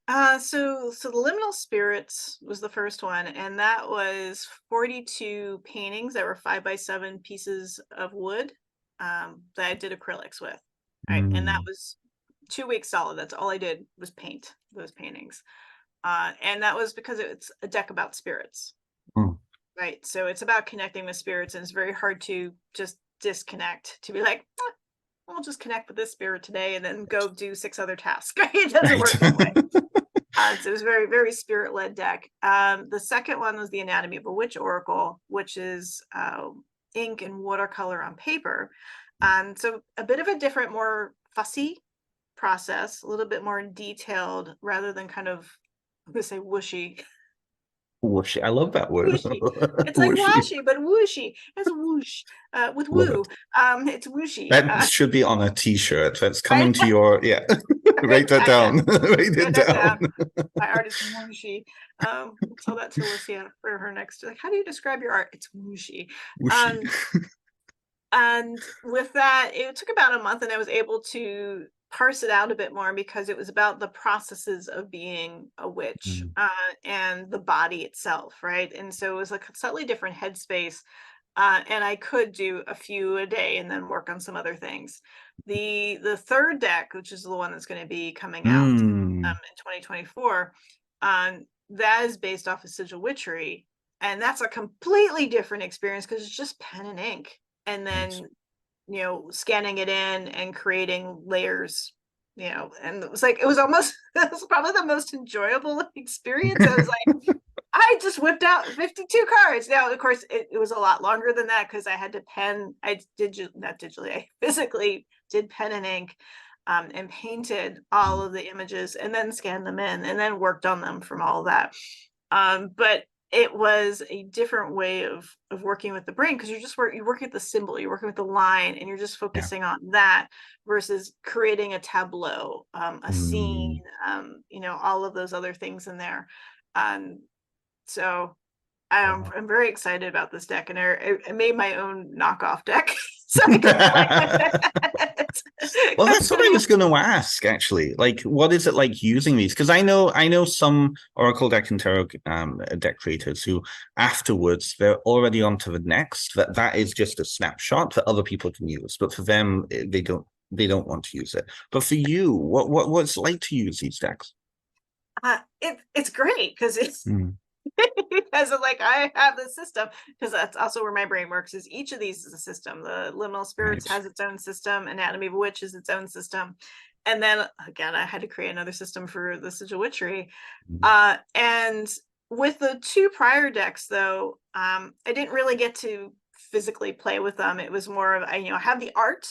So the Liminal Spirits was the first one, and that was 42 paintings that were 5x7 pieces of wood, that I did acrylics with. Right, and that Mm. was 2 weeks solid. That's all I did was paint those paintings. And that was because it's a deck about spirits. Mm. Right. So it's about connecting with spirits, and it's very hard to just disconnect, to be like, I'll just connect with this spirit today and then go do 6 other tasks. It doesn't work that way. So it was very, very spirit-led deck. The second one was the Anatomy of a Witch Oracle, which is ink and watercolor on paper. So a bit of a different, more fussy process, a little bit more detailed, rather than kind of, I'm going to say whooshy. Whooshy. I love that word. Whooshy. It's like washy, but whooshy. It's whoosh with woo. It's whooshy. That should be on a t-shirt. That's coming to your, write that down. Write it down. My art is whooshy. Tell that to Alicia for her next. Like, how do you describe your art? It's whooshy. And with that, it took about a month, and I was able to parse it out a bit more, because it was about the processes of being a witch and the body itself, right? And so it was like a slightly different headspace, and I could do a few a day and then work on some other things. The third deck, which is the one that's going to be coming out in 2024, that is based off of Sigil Witchery, and that's a completely different experience, because it's just pen and ink, and then scanning it in and creating layers, and it was like, it was probably the most enjoyable experience. I was like, I just whipped out 52 cards. Now, of course, it was a lot longer than that, because I had to not digitally, I physically did pen and ink, and painted all of the images, and then scanned them in, and then worked on them from all of that. But it was a different way of working with the brain, because you're working with the symbol, you're working with the line, and you're just focusing on that, versus creating a tableau, a scene, all of those other things in there. So I'm very excited about this deck, and I made my own knockoff deck. So I could play with it. Well, that's what I was going to ask, actually. Like, what is it like using these? Because I know some Oracle deck and Tarot deck creators who afterwards they're already on to the next. That is just a snapshot that other people can use, but for them they don't want to use it. But for you, what's it like to use these decks? It's great, because it's because like, I have this system, because that's also where my brain works, is each of these is a system. The Liminal Spirits has its own system, Anatomy of a Witch is its own system, and then again I had to create another system for the Sigil Witchery. And with the 2 prior decks, though, I didn't really get to physically play with them. It was more of, I have the art,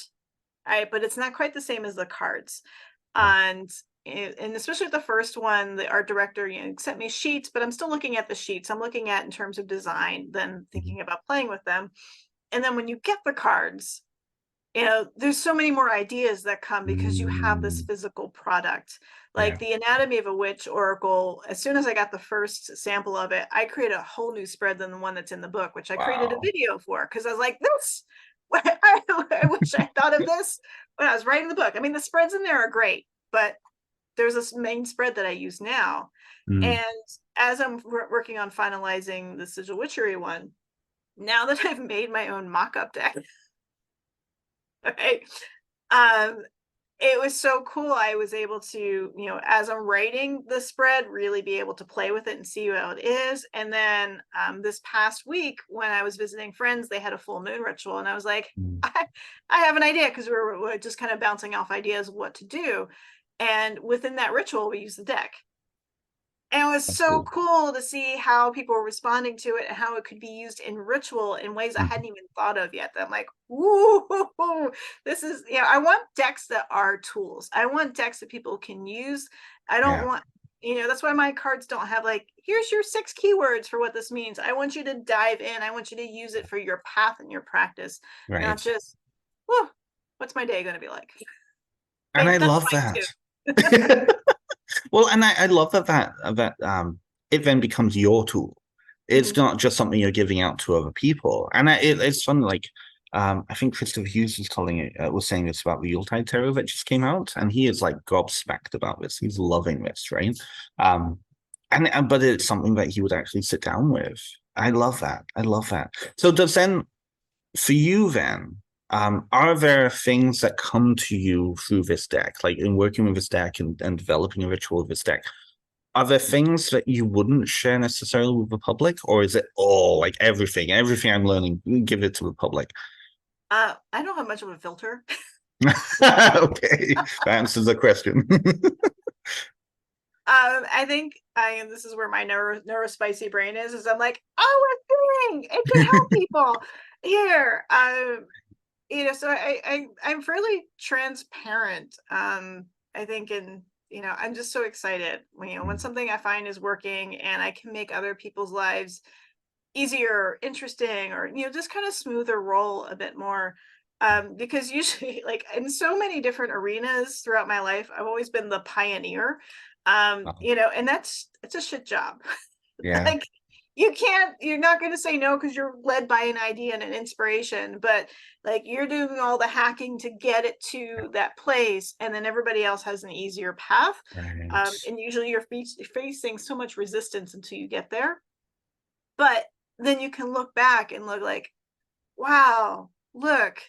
but it's not quite the same as the cards. And especially with the first one, the art director sent me sheets, but I'm still looking at the sheets. I'm looking at in terms of design, then thinking about playing with them. And then when you get the cards, there's so many more ideas that come, because you have this physical product. Like the Anatomy of a Witch Oracle, as soon as I got the first sample of it, I created a whole new spread than the one that's in the book, which I created a video for, because I was like, I wish I thought of this when I was writing the book. I mean, the spreads in there are great, but there's this main spread that I use now. And as I'm working on finalizing the Sigil Witchery one, now that I've made my own mock-up deck, it was so cool. I was able to, as I'm writing the spread, really be able to play with it and see how it is. And then this past week, when I was visiting friends, they had a full moon ritual, and I was like, I have an idea, because we're just kind of bouncing off ideas of what to do. And within that ritual, we used the deck. And it was so cool to see how people were responding to it, and how it could be used in ritual in ways I hadn't even thought of yet. That I'm like, ooh, this is, I want decks that are tools. I want decks that people can use. I don't want, that's why my cards don't have like, here's your 6 keywords for what this means. I want you to dive in. I want you to use it for your path and your practice. Not just, what's my day going to be like? And I love that. Well, and I love that it then becomes your tool. It's not just something you're giving out to other people. And it's fun. Like, I think Christopher Hughes was saying this about the Yuletide Tarot that just came out, and he is like gobsmacked about this. He's loving this, right? But it's something that he would actually sit down with. I love that. So for you then, are there things that come to you through this deck, like in working with this deck and developing a ritual with this deck? Are there things that you wouldn't share necessarily with the public, or is it all like everything I'm learning, give it to the public? I don't have much of a filter. Okay, that answers the question. I think this is where my neurospicy brain is I'm like, oh, a thing, it can help people here. So I'm fairly transparent. I think I'm just so excited when something I find is working and I can make other people's lives easier, interesting, or just kind of smoother roll a bit more. Because usually, like in so many different arenas throughout my life, I've always been the pioneer. And it's a shit job. Yeah. Like you're not going to say no because you're led by an idea and an inspiration, but like you're doing all the hacking to get it to that place, and then everybody else has an easier path. Right. And usually you're facing so much resistance until you get there. But then you can look back and look like, wow, look,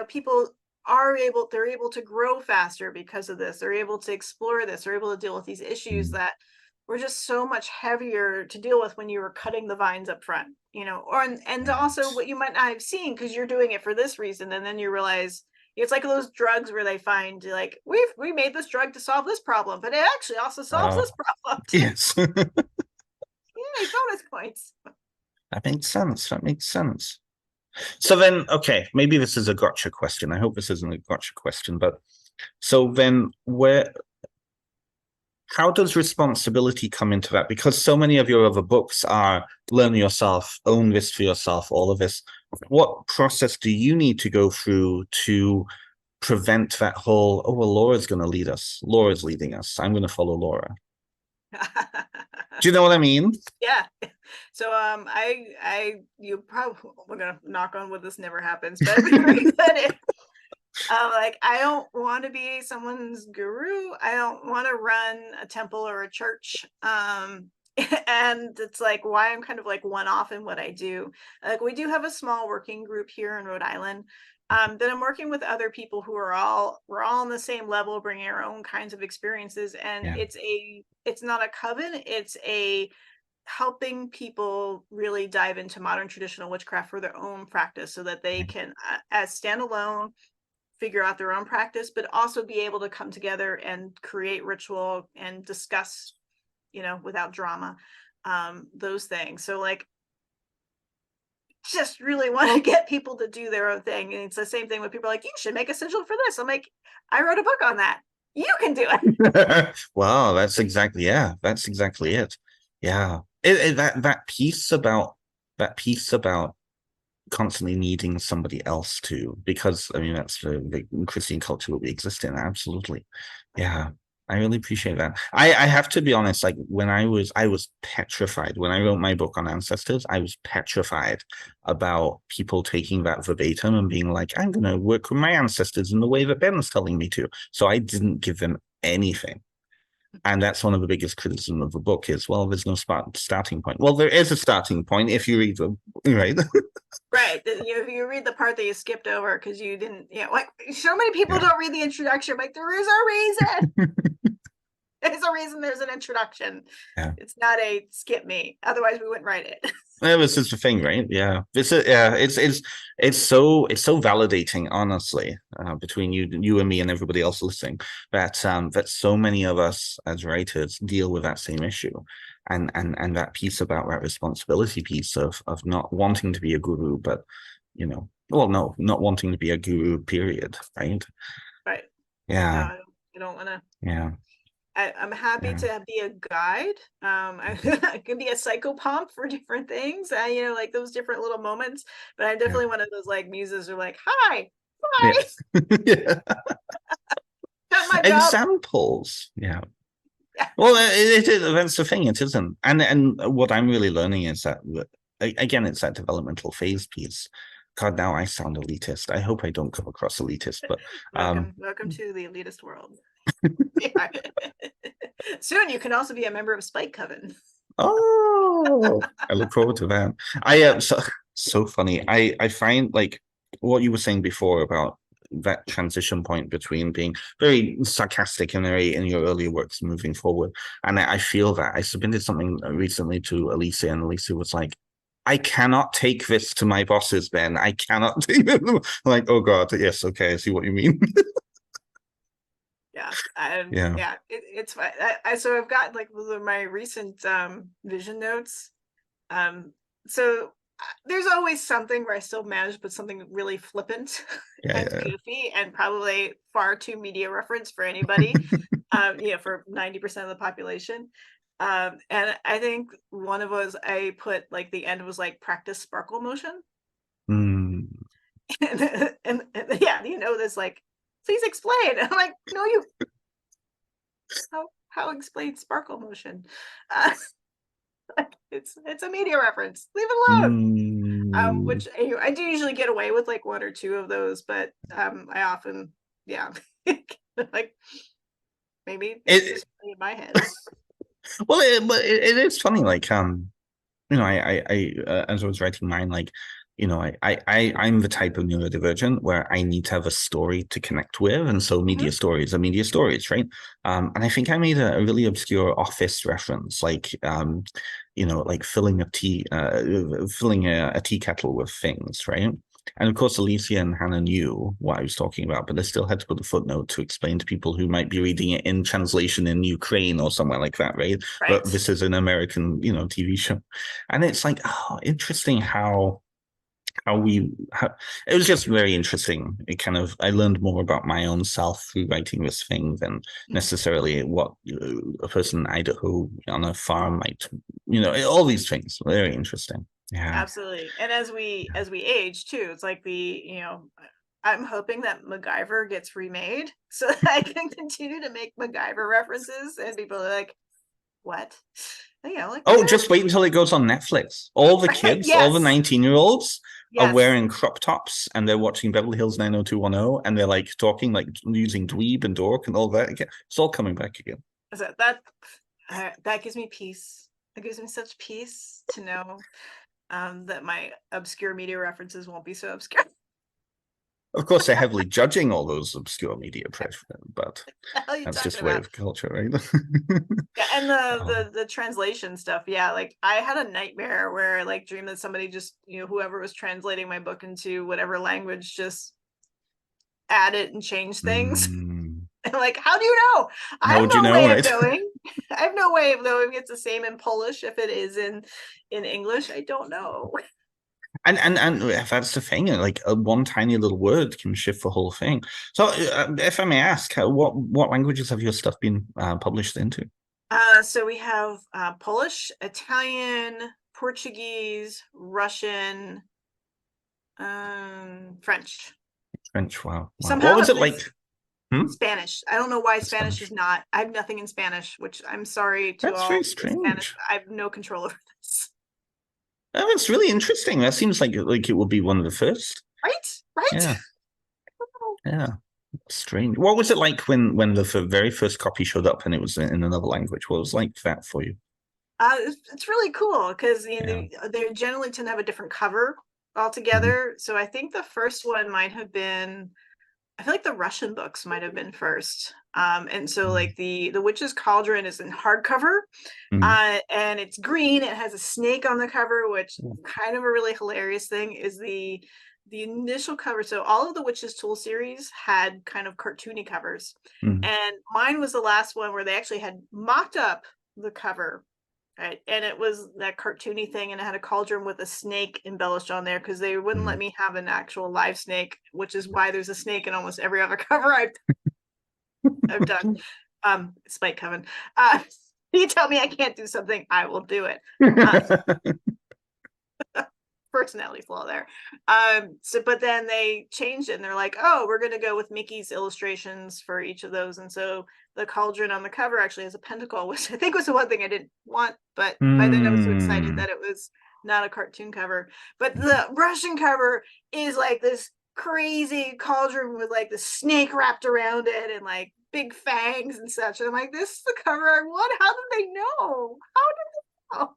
people they're able to grow faster because of this. They're able to explore this. They're able to deal with these issues that were just so much heavier to deal with when you were cutting the vines up front, and also what you might not have seen because you're doing it for this reason. And then you realize it's like those drugs where they find like, we made this drug to solve this problem, but it actually also solves this problem. Yes. Yay, bonus points. That makes sense. So then, okay, maybe this is a gotcha question. I hope this isn't a gotcha question, but so then how does responsibility come into that? Because so many of your other books are learn yourself, own this for yourself, all of this. What process do you need to go through to prevent that whole, oh, well, Laura's going to lead us. Laura's leading us. I'm going to follow Laura. Do you know what I mean? Yeah. So you probably, we're gonna knock on wood, this never happens, but like I don't want to be someone's guru. I don't want to run a temple or a church. And it's like why I'm kind of like one off in what I do. Like we do have a small working group here in Rhode Island. That I'm working with other people who we're all on the same level, bringing our own kinds of experiences. And it's not a coven, it's a helping people really dive into modern traditional witchcraft for their own practice so that they can, as standalone, figure out their own practice, but also be able to come together and create ritual and discuss, without drama, those things. So like, just really want to get people to do their own thing. And it's the same thing when people are like, you should make a sigil for this. I'm like, I wrote a book on that. You can do it. Wow, that's exactly it. Yeah. That piece about constantly needing somebody else to, because I mean that's the Christian culture that we exist in. Absolutely. Yeah. I really appreciate that. I have to be honest, like when I was petrified when I wrote my book on ancestors. I was petrified about people taking that verbatim and being like, I'm going to work with my ancestors in the way that Ben's telling me to. So I didn't give them anything. And that's one of the biggest criticisms of the book is, well, there's no starting point. Well, there is a starting point if you read them, right? Right. You read the part that you skipped over because you didn't, like so many people don't read the introduction. Like there is a reason. There's a reason there's an introduction. Yeah. It's not a skip me. Otherwise we wouldn't write it. Yeah, this is the thing, right? Yeah. It's so validating, honestly, between you and me and everybody else listening, that so many of us as writers deal with that same issue. And that piece about that responsibility piece of not wanting to be a guru, but not wanting to be a guru, period. Right. Right. Yeah. No, you don't want to. Yeah. I'm happy to be a guide. I can be a psychopomp for different things. Like those different little moments. But I'm definitely one of those like muses who are like, hi. Yeah. Examples. Yeah. Well, that's the thing. It isn't. And what I'm really learning is that, again, it's that developmental phase piece. God, now I sound elitist. I hope I don't come across elitist, but welcome to the elitist world. Soon you can also be a member of Spike Coven. Oh, I look forward to that. I so funny. I find like what you were saying before about that transition point between being very sarcastic and very in your earlier works moving forward. And I feel that I submitted something recently to Alicia, and Alicia was like, I cannot take this to my bosses, Ben. I cannot take it. I'm like, oh God, yes, okay, I see what you mean. It's fine. So I've got like my recent vision notes. So there's always something where I still manage to put something really flippant and goofy and probably far too media reference for anybody, for 90% of the population. And I think one of us, I put like the end was like practice sparkle motion. Mm. and this like, please explain. I'm like, no, you, how explain sparkle motion? It's a media reference. Leave it alone. Which I do usually get away with like one or two of those, but I often, like maybe it's just in my head. Well, it is funny, like I as I was writing mine, like, I'm the type of neurodivergent where I need to have a story to connect with, and so media stories are media stories, right? And I think I made a really obscure Office reference, like like filling a tea kettle with things, right? And of course, Alicia and Hannah knew what I was talking about, but they still had to put a footnote to explain to people who might be reading it in translation in Ukraine or somewhere like that, right? But this is an American, TV show. And it's like, oh, interesting how it was just very interesting. I learned more about my own self through writing this thing than necessarily what a person in Idaho on a farm might, all these things. Very interesting. Yeah, absolutely. And as we age too, it's like I'm hoping that MacGyver gets remade so that I can continue to make MacGyver references and people are like, what? Just wait until it goes on Netflix. All the kids, all the 19-year-olds are wearing crop tops and they're watching Beverly Hills 90210 and they're like talking, like using dweeb and dork and all that again. It's all coming back again. So that gives me peace. It gives me such peace to know that my obscure media references won't be so obscure. Of course, they're heavily judging all those obscure media, but that's just way of culture, right? And the translation stuff, like I had a nightmare where I like dreamed that somebody just, whoever was translating my book into whatever language just added and changed things. And like, how do you know? I have no way of knowing. I have no way of knowing it's the same in Polish if it is in English. I don't know. And that's the thing, like one tiny little word can shift the whole thing. So if I may ask, what languages have your stuff been published into? So we have Polish, Italian, Portuguese, Russian, French. Wow. Somehow what was it like? Spanish. I don't know why Spanish is not. I have nothing in Spanish, which I'm sorry to That's all very strange. Spanish. I have no control over this. Oh, that's really interesting. That seems like it will be one of the first. Right? Yeah. Strange. What was it like when the very first copy showed up and it was in another language? What was like that for you? It's really cool because they generally tend to have a different cover altogether. So I think the first one might have been, I feel like the Russian books might have been first. And so like the Witches Couldron is in hardcover, and it's green. It has a snake on the cover, which kind of a really hilarious thing is the initial cover. So all of the Witches Tool series had kind of cartoony covers, and mine was the last one where they actually had mocked up the cover. Right. And it was that cartoony thing, and it had a cauldron with a snake embellished on there because they wouldn't let me have an actual live snake, which is why there's a snake in almost every other cover I've done. Spite Coven. You tell me I can't do something, I will do it. Personality flaw there. But then they changed it and they're like, oh, we're going to go with Mickey's illustrations for each of those. And so the cauldron on the cover actually has a pentacle, which I think was the one thing I didn't want. But by then I was so excited that it was not a cartoon cover. But the Russian cover is like this crazy cauldron with like the snake wrapped around it and like big fangs and such. And I'm like, this is the cover I want. How did they know? How did they know?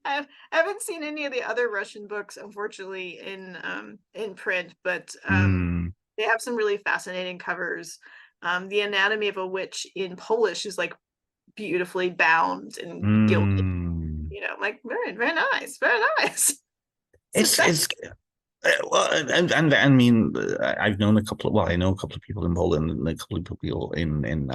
I haven't seen any of the other Russian books, unfortunately, in print, but they have some really fascinating covers. The Anatomy of a Witch in Polish is like beautifully bound and gilded. You know, like very, very nice, very nice. It's well, and I mean, I've known a couple of, well, I know a couple of people in Poland and a couple of people in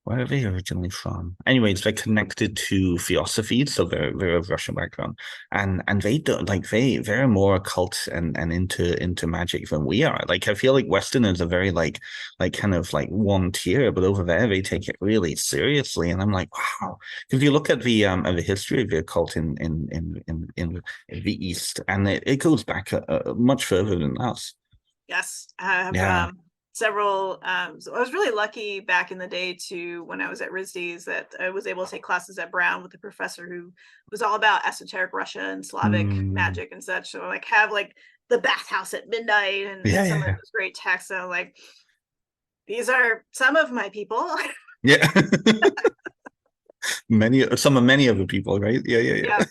where are they originally from? Anyways, they're connected to Theosophy, so they're of Russian background, and they don't like they're more occult and into magic than we are. Like I feel like Westerners are very like kind of like one tier, but over there they take it really seriously, and I'm like, wow. If you look at the history of the occult in the East, and it goes back much further than us. Yes, I have Yeah. several. So I was really lucky back in the day to when I was at RISD's that I was able to take classes at Brown with a professor who was all about esoteric Russia and Slavic magic and such. So like have like the bathhouse at midnight and some of those great texts. So like these are some of my people. Yeah. many of the people, right? Yeah.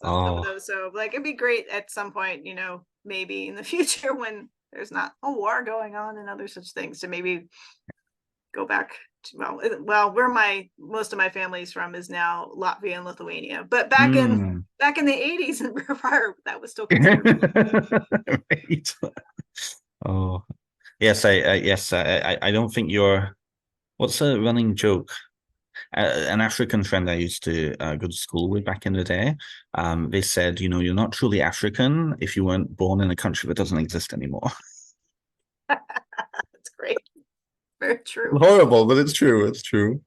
Some of those. So like it'd be great at some point, you know, maybe in the future when there's not a war going on and other such things, to maybe go back to, well, where most of my family's from is now Latvia and Lithuania, but back in the 80s and prior, that was still considered. Right. Oh yes, I don't think you're. What's a running joke? An African friend I used to go to school with back in the day, they said, you know, you're not truly African if you weren't born in a country that doesn't exist anymore. That's great. Very true. Horrible, but it's true. It's true.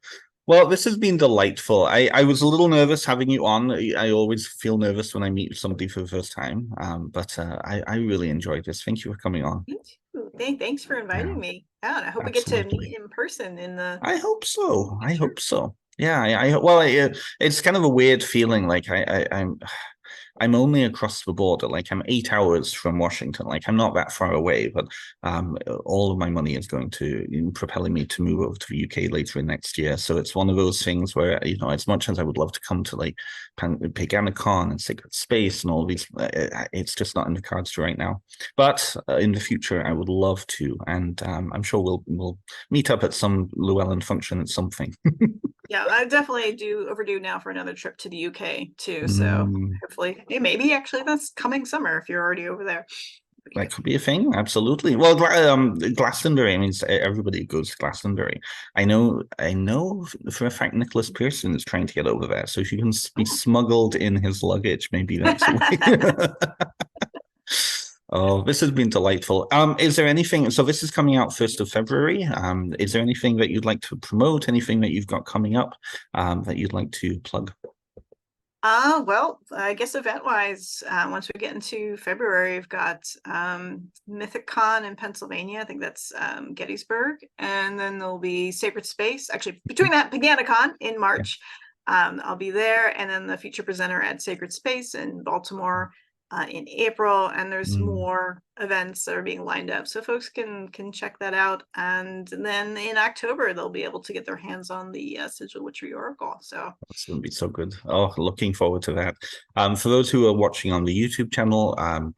Well, this has been delightful. I was a little nervous having you on. I always feel nervous when I meet somebody for the first time, but I really enjoyed this. Thank you for coming on. Thanks for inviting me. I hope we get to meet in person in the. I hope so. I hope so. Yeah. Well, it's kind of a weird feeling. Like I'm only across the border. Like I'm 8 hours from Washington. Like I'm not that far away, but all of my money is going to propelling me to move over to the UK later in next year. So it's one of those things where, you know, as much as I would love to come to like Paganacon and Sacred Space and all these, it's just not in the cards right now. But in the future, I would love to, and I'm sure we'll meet up at some Llewellyn function at something. Yeah, I definitely overdue now for another trip to the UK too. So hopefully, maybe actually that's coming summer if you're already over there. That could be a thing, absolutely. Well, Glastonbury. I mean, everybody goes to Glastonbury. I know for a fact Nicholas Pearson is trying to get over there. So if you can be smuggled in his luggage, maybe that's a way. Oh, this has been delightful. Is there anything? So this is coming out 1st of February. Is there anything that you'd like to promote? Anything that you've got coming up that you'd like to plug? Well, I guess event-wise, once we get into February, we've got MythicCon in Pennsylvania. I think that's Gettysburg, and then there'll be Sacred Space. Actually, between that, Paganacon in March. I'll be there, and then the feature presenter at Sacred Space in Baltimore in April, and there's more events that are being lined up, so folks can check that out. And then in October they'll be able to get their hands on the Sigil Witchery Oracle. So that's going to be so good. Oh, looking forward to that. For those who are watching on the YouTube channel,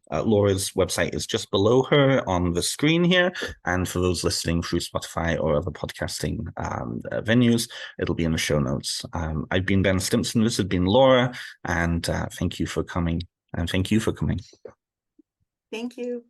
Laura's website is just below her on the screen here, and for those listening through Spotify or other podcasting venues, it'll be in the show notes. I've been Ben Stimpson. This has been Laura, and thank you for coming. And thank you for coming. Thank you.